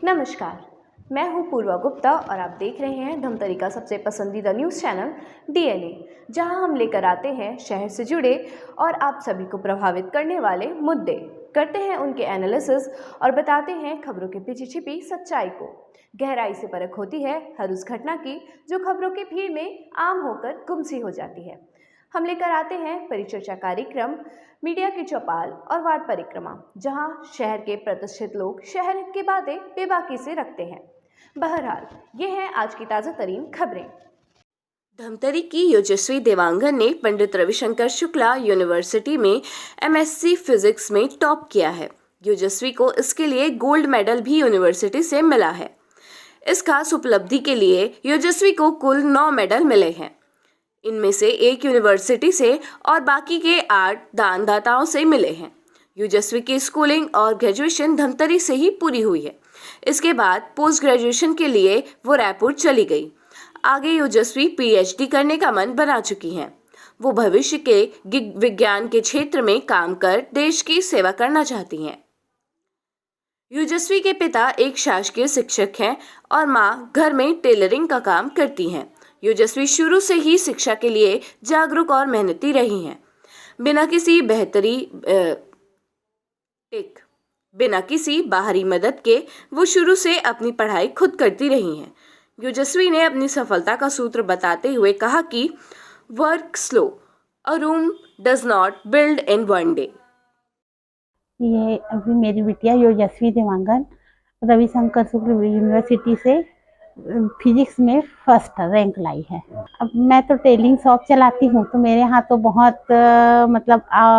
नमस्कार, मैं हूँ पूर्वा गुप्ता और आप देख रहे हैं धमतरी का सबसे पसंदीदा न्यूज़ चैनल डीएनए, जहां हम लेकर आते हैं शहर से जुड़े और आप सभी को प्रभावित करने वाले मुद्दे, करते हैं उनके एनालिसिस और बताते हैं खबरों के पीछे छिपी सच्चाई को। गहराई से परख होती है हर उस घटना की जो खबरों की भीड़ में आम होकर गुमसी हो जाती है। हम लेकर आते हैं परिचर्चा कार्यक्रम, मीडिया की चौपाल और वार्ड परिक्रमा, जहां शहर के प्रतिष्ठित लोग शहर की बातें बेबाकी से रखते हैं। बहरहाल, ये हैं आज की ताज़ा तरीन खबरें। धमतरी की योजस्वी देवांगन ने पंडित रविशंकर शुक्ला यूनिवर्सिटी में एमएससी फिजिक्स में टॉप किया है। योजस्वी को इसके लिए गोल्ड मेडल भी यूनिवर्सिटी से मिला है। इस खास उपलब्धि के लिए योजस्वी को कुल 9 मेडल मिले हैं। इनमें से एक यूनिवर्सिटी से और बाकी के 8 दानदाताओं से मिले हैं। योजस्वी की स्कूलिंग और ग्रेजुएशन धमतरी से ही पूरी हुई है। इसके बाद पोस्ट ग्रेजुएशन के लिए वो रायपुर चली गई। आगे योजस्वी पीएचडी करने का मन बना चुकी हैं। वो भविष्य के विज्ञान के क्षेत्र में काम कर देश की सेवा करना चाहती हैं। योजस्वी के पिता एक शासकीय शिक्षक हैं और माँ घर में टेलरिंग का काम करती हैं। योजस्वी शुरू से ही शिक्षा के लिए जागरूक और मेहनती रही हैं। बिना किसी बाहरी मदद के वो शुरू से अपनी पढ़ाई खुद करती रही हैं। योजस्वी ने अपनी सफलता का सूत्र बताते हुए कहा कि work slow, a room does not build in one day. ये अभी मेरी बिटिया योजस्वी देवांगन रविशंकर शुक्ल यूनिवर्सिटी से फिजिक्स में फर्स्ट रैंक लाई है। अब मैं तो टेलिंग शॉप चलाती हूँ, तो मेरे यहाँ तो बहुत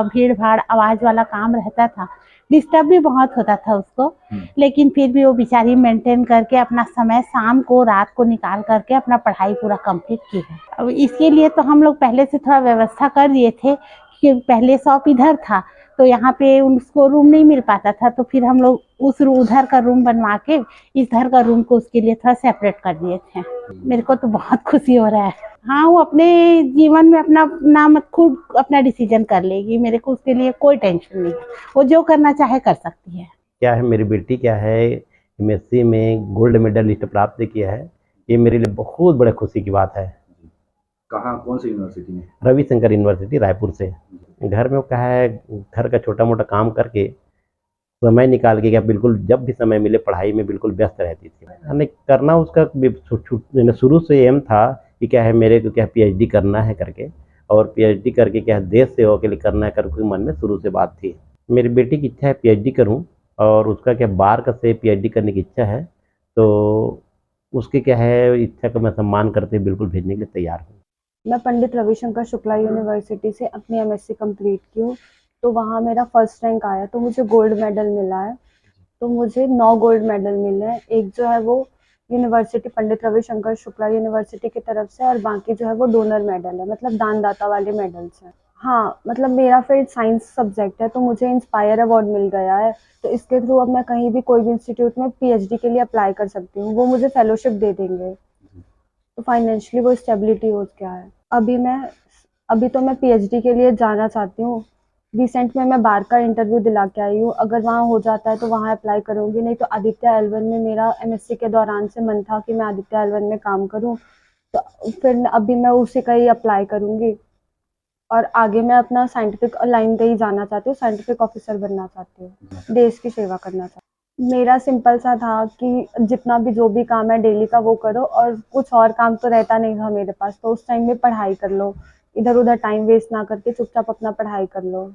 भीड़ भाड़ आवाज़ वाला काम रहता था, डिस्टर्ब भी बहुत होता था उसको, लेकिन फिर भी वो बेचारी मेंटेन करके अपना समय शाम को रात को निकाल करके अपना पढ़ाई पूरा कंप्लीट की है। अब इसके लिए तो हम लोग पहले से थोड़ा व्यवस्था कर दिए थे कि पहले शॉप इधर था तो यहाँ पे उसको रूम नहीं मिल पाता था, तो फिर हम लोग उधर का रूम बनवा के इधर का रूम को उसके लिए थोड़ा सेपरेट कर दिए थे। मेरे को तो बहुत खुशी हो रहा है। हाँ, वो अपने जीवन में अपना नाम खुद अपना डिसीजन कर लेगी, मेरे को उसके लिए कोई टेंशन नहीं है। वो जो करना चाहे कर सकती है। क्या है, मेरी बेटी क्या है एमएससी में गोल्ड मेडलिस्ट प्राप्त किया है। ये मेरे लिए बहुत बड़े खुशी की बात है। कहाँ, कौन सी यूनिवर्सिटी में? रविशंकर यूनिवर्सिटी रायपुर से। घर में वो क्या है, घर का छोटा मोटा काम करके समय निकाल के क्या बिल्कुल जब भी समय मिले पढ़ाई में बिल्कुल व्यस्त रहती थी। हमें करना उसका शुरू से एम था कि क्या है मेरे को क्या पीएचडी करना है करके, और पीएचडी करके क्या देश सेवा के लिए करना है करके मन में शुरू से बात थी। मेरी बेटी की इच्छा है पीएचडी करूं, और उसका क्या बार का से पीएचडी करने की इच्छा है, तो उसके क्या है इच्छा का मैं सम्मान करते बिल्कुल भेजने के लिए तैयार हूँ। मैं पंडित रविशंकर शुक्ला यूनिवर्सिटी से अपनी एमएससी कंप्लीट की हूँ, तो वहाँ मेरा फर्स्ट रैंक आया, तो मुझे गोल्ड मेडल मिला है। तो मुझे 9 गोल्ड मेडल मिले हैं। एक जो है वो यूनिवर्सिटी पंडित रविशंकर शुक्ला यूनिवर्सिटी की तरफ से, और बाकी जो है वो डोनर मेडल है, मतलब दानदाता वाले मेडल्स हैं। हाँ, मतलब मेरा फील्ड साइंस सब्जेक्ट है, तो मुझे इंस्पायर अवार्ड मिल गया है, तो इसके थ्रू अब मैं कहीं भी कोई भी इंस्टीट्यूट में पीएचडी के लिए अप्लाई कर सकती हूँ। वो मुझे फेलोशिप दे देंगे, तो फाइनेंशियली वो स्टेबिलिटी हो गया है। अभी तो मैं पीएचडी के लिए जाना चाहती हूँ। रिसेंट में मैं बार का इंटरव्यू दिला के आई हूँ, अगर वहाँ हो जाता है तो वहाँ अप्लाई करूँगी, नहीं तो आदित्य L1 में मेरा एमएससी के दौरान से मन था कि मैं आदित्य L1 में काम करूँ, तो फिर अभी मैं उसी का ही अप्लाई करूँगी। और आगे मैं अपना साइंटिफिक लाइन पे ही जाना चाहती हूँ, साइंटिफिक ऑफिसर बनना चाहती हूँ, देश की सेवा करना चाहती हूँ। मेरा सिंपल सा था कि जितना भी जो भी काम है डेली का वो करो, और कुछ और काम तो रहता नहीं था मेरे पास, तो उस टाइम में पढ़ाई कर लो, इधर उधर टाइम वेस्ट ना करके चुपचाप अपना पढ़ाई कर लो।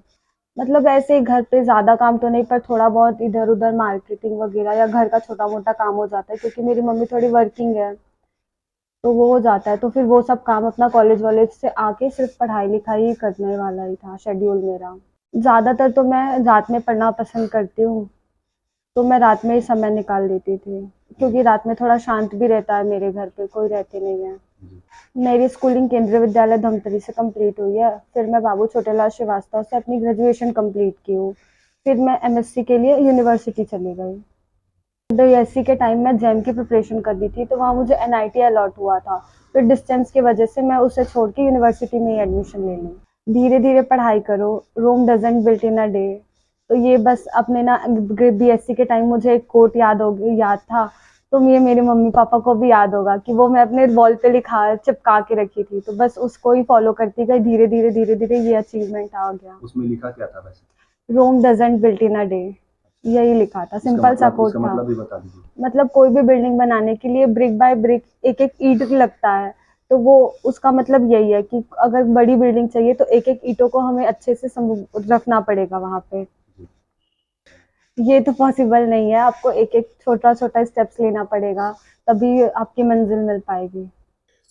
मतलब ऐसे ही घर पे ज़्यादा काम तो नहीं, पर थोड़ा बहुत इधर उधर मार्केटिंग वगैरह या घर का छोटा मोटा काम हो जाता है, क्योंकि मेरी मम्मी थोड़ी वर्किंग है, तो वो हो जाता है। तो फिर वो सब काम अपना कॉलेज वॉलेज से आके सिर्फ पढ़ाई लिखाई ही करने वाला ही था शेड्यूल मेरा। ज़्यादातर तो मैं रात में पढ़ना पसंद करती हूँ, तो मैं रात में ही समय निकाल देती थी, क्योंकि रात में थोड़ा शांत भी रहता है, मेरे घर पे कोई रहते नहीं है। मेरी स्कूलिंग केंद्रीय विद्यालय धमतरी से कंप्लीट हुई है। फिर मैं बाबू छोटेलाल श्रीवास्तव से अपनी ग्रेजुएशन कंप्लीट की हूँ। फिर मैं एमएससी के लिए यूनिवर्सिटी चली गई। डीएससी के टाइम में जैम की प्रिपरेशन कर दी थी, तो वहाँ मुझे एनआईटी अलॉट हुआ था। फिर डिस्टेंस की वजह से मैं उसे छोड़ के यूनिवर्सिटी में ही एडमिशन ले ली। धीरे धीरे पढ़ाई करो, Rome doesn't built in a day. तो ये बस अपने ना BSc के टाइम मुझे एक कोट याद था, तो ये मेरे मम्मी पापा को भी याद होगा कि वो मैं अपने वॉल पे चिपका के रखी थी, तो बस उसको ही फॉलो करती गई, धीरे धीरे ये अचीवमेंट आ गया। उसमें लिखा क्या था वैसे? Rome doesn't built in a day, यही लिखा था, सिंपल सा कोट इसका था। मतलब भी बता दीजिए। मतलब कोई भी बिल्डिंग बनाने के लिए ब्रिक बाय ब्रिक एक एक ईंट लगता है, तो वो उसका मतलब यही है कि अगर बड़ी बिल्डिंग चाहिए तो एक एक ईंटों को हमें अच्छे से रखना पड़ेगा वहां पे। ये तो पॉसिबल नहीं है, आपको एक एक छोटा छोटा स्टेप्स लेना पड़ेगा, तभी आपकी मंजिल मिल पाएगी।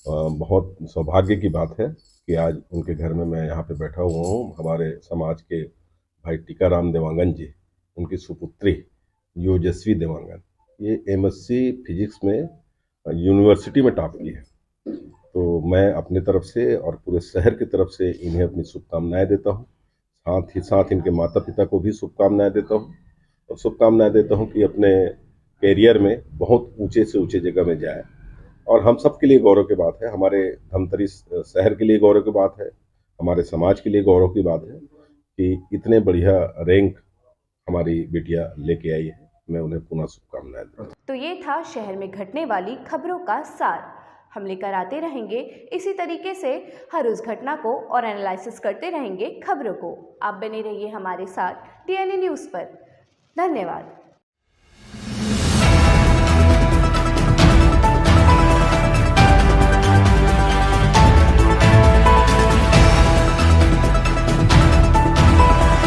बहुत सौभाग्य की बात है कि आज उनके घर में मैं यहाँ पे बैठा हुआ हूँ। हमारे समाज के भाई टीकाराम देवांगन जी, उनकी सुपुत्री योजस्वी देवांगन, ये MSc फिजिक्स में यूनिवर्सिटी में टॉप की है। तो मैं अपनी तरफ से और पूरे शहर की तरफ से इन्हें अपनी शुभकामनाएं देता हूँ। साथ ही साथ इनके माता पिता को भी शुभकामनाएं देता हूँ, और शुभकामनाएं देता हूँ कि अपने कैरियर में बहुत ऊंचे से ऊंचे जगह में जाए। और हम सब के लिए गौरव की बात है, हमारे धमतरी शहर के लिए गौरव की बात है, हमारे समाज के लिए गौरव की बात है कि इतने बढ़िया रैंक हमारी बेटियां लेके आई है। मैं उन्हें पुनः शुभकामनाएं देता हूं। तो ये था शहर में घटने वाली खबरों का सार। हम लेकर आते रहेंगे इसी तरीके से हर उस घटना को और एनालिसिस करते रहेंगे खबरों को। आप बने रहिए हमारे साथ TNA न्यूज़ पर। धन्यवाद।